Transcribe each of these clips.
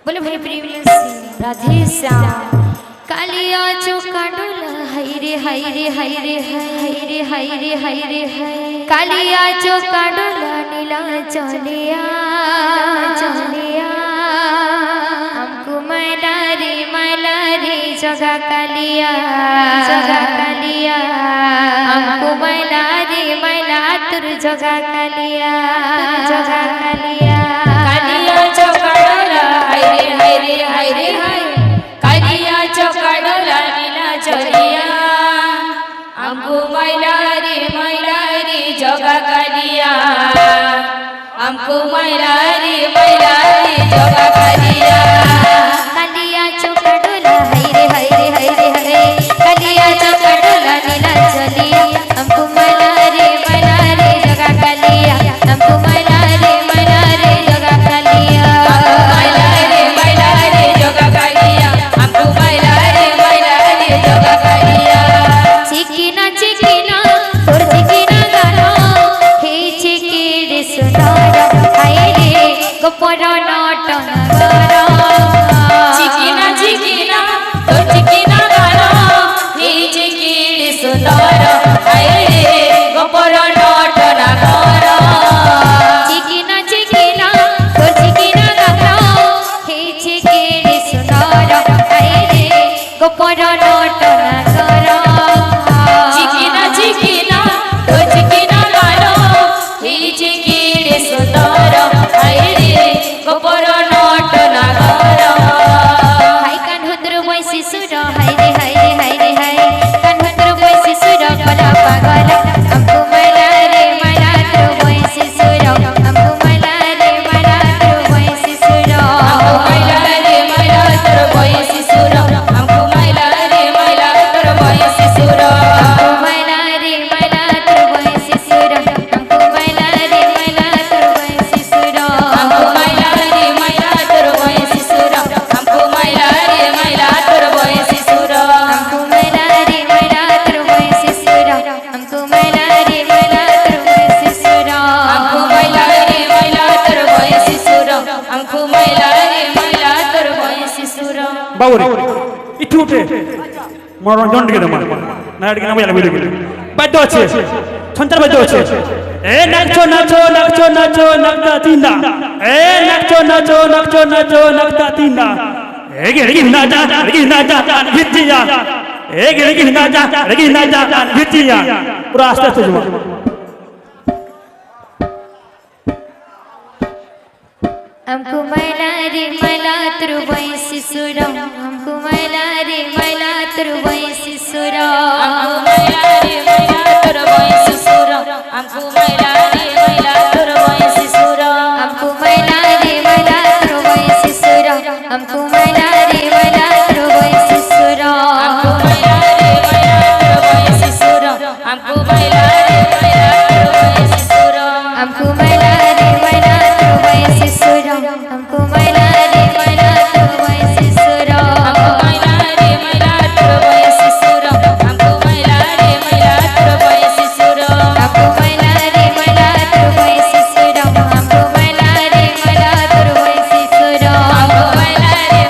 बोले भाई प्रेम से राधे श्याम कालिया चौका डोला हाय रे हाय रे हाय रे हाय रे हाय रे हाय रे हाय कालिया चौका डोला नीला चलिया चलिया हमको मैला रे जगा कालिया हमको मैला तुर जगा कालिया कालिया चौका डोला हाय रे हाय कालिया चौका डोला नीला चलिया हमको मैला रे जगा कालिया हमको मैला रे जगा कालिया कालिया चौका डोला हाय रे कालिया चौका डोला नीला चलिया हमको मैला रे जगा कालिया हमको मैला रे जगा कालिया मैला रे जगा कालिया हमको मैला रे जगा कालिया चिकिना तोर चिकिना गाना हे चिकिरे सुनारा हाय रे गोपर नटन गाना चिकिना तोर चिकिना गाना हे चिकिरे सुनारा हाय रे गोपर नटन गाना चिकिना तोर चिकिना गाना हे चिकिरे सुनारा हाय रे गोपर नटन गाना चिकिना तो चिकिना गानो हे चिकिरे सुंदर हाय रे गोपर नटन गाना हाय कान्हुद्र वैसी सुर हाय रे कान्हुद्र वैसी सुर कला पागल हमको मैला रे तो वैसी सुर हमको मैला रे तो वैसी सुर हमको मैला रे तोर वैसी सुर हमको मैला रे तोर वैसी सुर हमको मैला रे तो वैसी सुर हमको मैला रे तो वैसी सुर हमको मैला रे तोर वैसी सुर हमको मैला रे तोर वैसी सुर हमको मैला रे तो वैसी सुर हमको मैला रे तो वैसी सुर हमको मैला रे तोर वैसी सुर हमको मैला रे तोर वैसी सुर बाबूरे इठू उठे मनोरंजन टिके दमा ना टिके ना बजाला बिले बाद्य আছে ছন্তার বাদ্য আছে এ নাচো নাচতা তিনদা এ নাচো নাচতা তিনদা এ গেড়ি নাচা ভিত্তিয়া এ গেড়ি নাচা ভিত্তিয়া পুরো আস্তে আস্তে যাও हमको मैला रे तुर वैसी सुर हमको मैला रे तुर वैसी सुर हमको मैला रे तोर वैसी सुर हमको मैला रे तोर वैसी सुर हमको मैला रे तुर वैसी सुर हमको मैला रे तुर वैसी सुर हमको मैला रे तोर वैसी सुर हमको मैला रे तोर वैसी सुर हमको मैला रे तुर वैसी सुर हमको मैला रे तुर वैसी सुर हमको मैला रे तोर वैसी सुर हमको मैला रे तोर वैसी सुर हमको मैला रे तुर वैसी सुर हमको मैला रे तुर वैसी सुर हमको मैला रे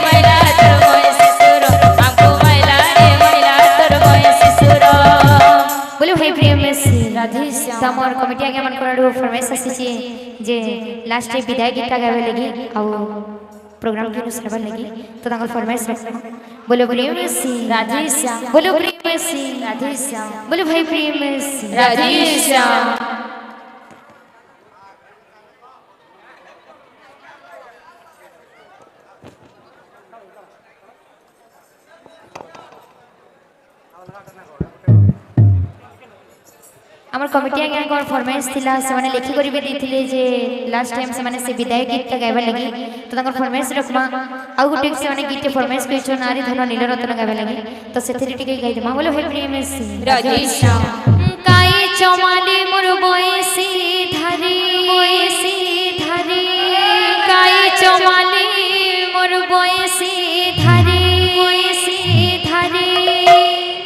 तोर वैसी सुर हमको मैला रे तोर वैसी सुर बोलो भाई प्रेम से राधे श्याम तमर कमिटी आगे मन कोनाडू फरमाइश आसीची जे लास्ट विदाई गीत गावे लगी आ प्रोग्राम के अनुसार लगी तो तांकर फरमाइश रखना बोलो प्रेम से राधे श्याम बोलो प्रेम से राधे श्याम बोलो भाई प्रेम से राधे श्याम आमर कमिटी आगे कोन फरमाइश थिला से माने लेखि करिवे दिथिले जे लास्ट टाइम से माने से विदाई गीत गावे लगी तो तांकर फरमाइश रखमा आ गुटे से माने गीत फरमाइश कइछो नारी धन नीलरत्न गावे लगी तो सेथिरे टिके गाइ देमा बोलो भाई प्रेम से राधे श्याम काई चमाले मोर बयसी धरी काई चमाले मोर बयसी धरी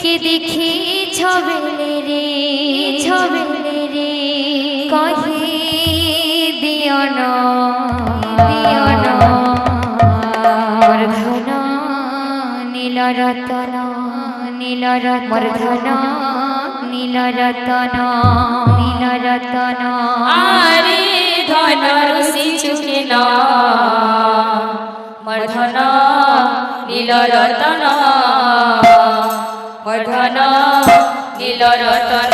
के देखी छबेले रे कही दियो न মূর্ধন নীলরতন নীলরতন আরে ধন রুষি চুকে না মর্ধন নীলরতন মর্ধন নীলরতন